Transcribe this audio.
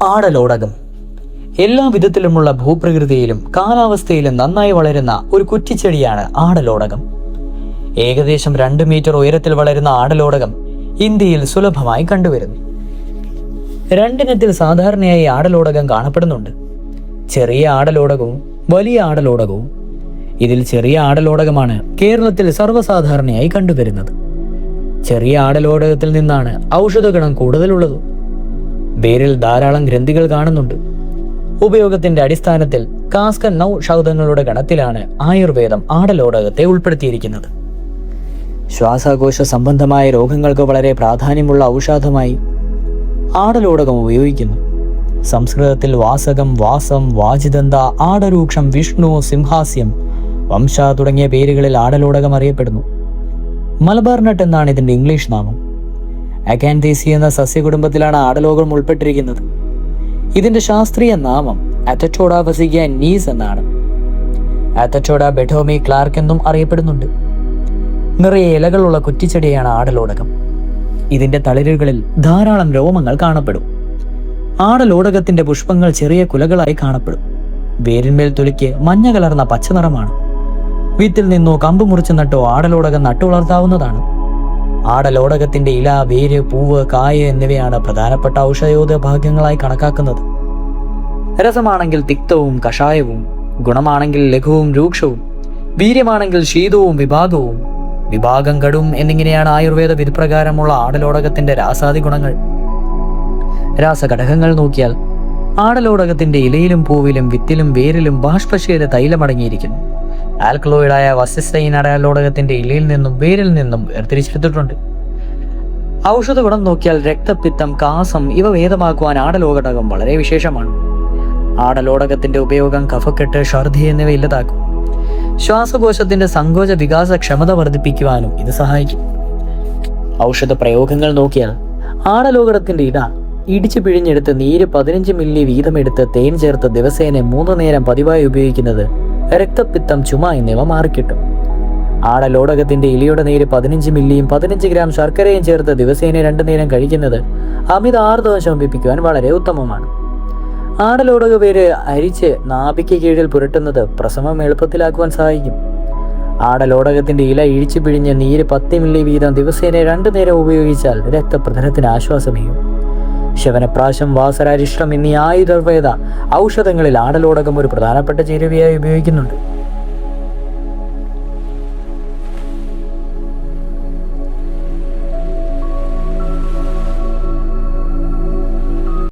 ആടലോടകം എല്ലാ വിധത്തിലുമുള്ള ഭൂപ്രകൃതിയിലും കാലാവസ്ഥയിലും നന്നായി വളരുന്ന ഒരു കുറ്റിച്ചെടിയാണ് ആടലോടകം. ഏകദേശം 2 മീറ്റർ ഉയരത്തിൽ വളരുന്ന ആടലോടകം ഇന്ത്യയിൽ സുലഭമായി കണ്ടുവരുന്നു. രണ്ടിനത്തിൽ സാധാരണയായി ആടലോടകം കാണപ്പെടുന്നുണ്ട്. ചെറിയ ആടലോടകവും വലിയ ആടലോടകവും. ഇതിൽ ചെറിയ ആടലോടകമാണ് കേരളത്തിൽ സർവ്വസാധാരണയായി കണ്ടുവരുന്നത്. ചെറിയ ആടലോടകത്തിൽ നിന്നാണ് ഔഷധഗുണം കൂടുതലുള്ളത്. വേരിൽ ധാരാളം ഗ്രന്ഥികൾ കാണുന്നുണ്ട്. ഉപയോഗത്തിന്റെ അടിസ്ഥാനത്തിൽ കാസ്കൻ ഔഷധങ്ങളുടെ ഗണത്തിലാണ് ആയുർവേദം ആടലോടകത്തെ ഉൾപ്പെടുത്തിയിരിക്കുന്നത്. ശ്വാസകോശ സംബന്ധമായ രോഗങ്ങൾക്ക് വളരെ പ്രാധാന്യമുള്ള ഔഷധമായി ആടലോടകം ഉപയോഗിക്കുന്നു. സംസ്കൃതത്തിൽ വാസകം, വാസം, വാജിദന്ത, ആടരൂക്ഷം, വിഷ്ണു, സിംഹാസ്യം, വംശ തുടങ്ങിയ പേരുകളിൽ ആടലോടകം അറിയപ്പെടുന്നു. മലബാർ നട്ട് എന്നാണ് ഇതിന്റെ ഇംഗ്ലീഷ് നാമം. അക്കാൻതേസി എന്ന സസ്യകുടുംബത്തിലാണ് ആടലോകം ഉൾപ്പെട്ടിരിക്കുന്നത്. ഇതിന്റെ ശാസ്ത്രീയ നാമം അറ്ററ്റോഡ വസിക നീസ് എന്നാണ്. അറ്ററ്റോഡ ബെഡോമി ക്ലാർക്ക് എന്നും അറിയപ്പെടുന്നുണ്ട്. നിറയെ ഇലകളുള്ള കുറ്റിച്ചെടിയാണ് ആടലോടകം. ഇതിന്റെ തളിരുകളിൽ ധാരാളം രോമങ്ങൾ കാണപ്പെടും. ആടലോടകത്തിന്റെ പുഷ്പങ്ങൾ ചെറിയ കുലകളായി കാണപ്പെടും. വേരിന്മേൽ തൊലിക്ക് മഞ്ഞ കലർന്ന പച്ച നിറമാണ്. വിത്തിൽ നിന്നോ കമ്പ് മുറിച്ച് നട്ടോ ആടലോടകം നട്ടു വളർത്താവുന്നതാണ്. ആടലോടകത്തിന്റെ ഇല, വേര്, പൂവ്, കായ എന്നിവയാണ് പ്രധാനപ്പെട്ട ഔഷധയോധ ഭാഗ്യങ്ങളായി കണക്കാക്കുന്നത്. രസമാണെങ്കിൽ തിക്തവും കഷായവും, ഗുണമാണെങ്കിൽ ലഘുവും രൂക്ഷവും, വീര്യമാണെങ്കിൽ ശീതവും വിഭാഗവും, വിഭാഗം കടും എന്നിങ്ങനെയാണ് ആയുർവേദ വിധിപ്രകാരമുള്ള ആടലോടകത്തിന്റെ രാസാദി ഗുണങ്ങൾ. രാസഘടകങ്ങൾ നോക്കിയാൽ ആടലോടകത്തിന്റെ ഇലയിലും പൂവിലും വിത്തിലും വേരിലും ബാഷ്പശീല തൈലമടങ്ങിയിരിക്കുന്നു. ആൽക്കലോയിഡായ വസിസ്റ്റൈൻ ആടലോടകത്തിന്റെ ഇലയിൽ നിന്നും വേരിൽ നിന്നും വേർതിരിച്ചെടുത്തിട്ടുണ്ട്. ഔഷധ ഗുണം നോക്കിയാൽ രക്തപിത്തം, കാസം ഇവ ഭേദമാക്കുവാൻ ആടലോടകം വളരെ വിശേഷമാണ്. ആടലോടകത്തിന്റെ ഉപയോഗം കഫക്കെട്ട്, ഛർദി എന്നിവ ഇല്ലാതാക്കും. ശ്വാസകോശത്തിന്റെ സങ്കോച വികാസ ക്ഷമത വർദ്ധിപ്പിക്കുവാനും ഇത് സഹായിക്കും. ഔഷധ പ്രയോഗങ്ങൾ നോക്കിയാൽ ആടലോടകത്തിന്റെ ഇല ഇടിച്ചു പിഴിഞ്ഞെടുത്ത് നീര് 15 മില്ലി വീതം എടുത്ത് തേൻ ചേർത്ത് ദിവസേന 3 നേരം പതിവായി ഉപയോഗിക്കുന്നത് രക്തപിത്തം, ചുമ എന്നിവ മാറിക്കിട്ടും. ആടലോടകത്തിന്റെ ഇലയുടെ നീര് 15 മില്ലിയും 15 ഗ്രാം ശർക്കരയും ചേർത്ത് ദിവസേന 2 നേരം കഴിക്കുന്നത് അമിത ആർദ്രത ശമിപ്പിക്കുവാൻ വളരെ ഉത്തമമാണ്. ആടലോടക വേര് അരിച്ച് നാഭിക്ക് കീഴിൽ പുരട്ടുന്നത് പ്രസവം എളുപ്പത്തിലാക്കുവാൻ സഹായിക്കും. ആടലോടകത്തിന്റെ ഇല ഇഴിച്ചു പിഴിഞ്ഞ് നീര് 10 മില്ലി വീതം ദിവസേന 2 നേരം ഉപയോഗിച്ചാൽ രക്തപ്രസരണത്തിന് ആശ്വാസമേകും. ശവനപ്രാശം, വാസരാരിഷ്ടം എന്നീ ആയുർവേദ ഔഷധങ്ങളിൽ ആടലോടകം ഒരു പ്രധാനപ്പെട്ട ചേരുവയായി ഉപയോഗിക്കുന്നുണ്ട്.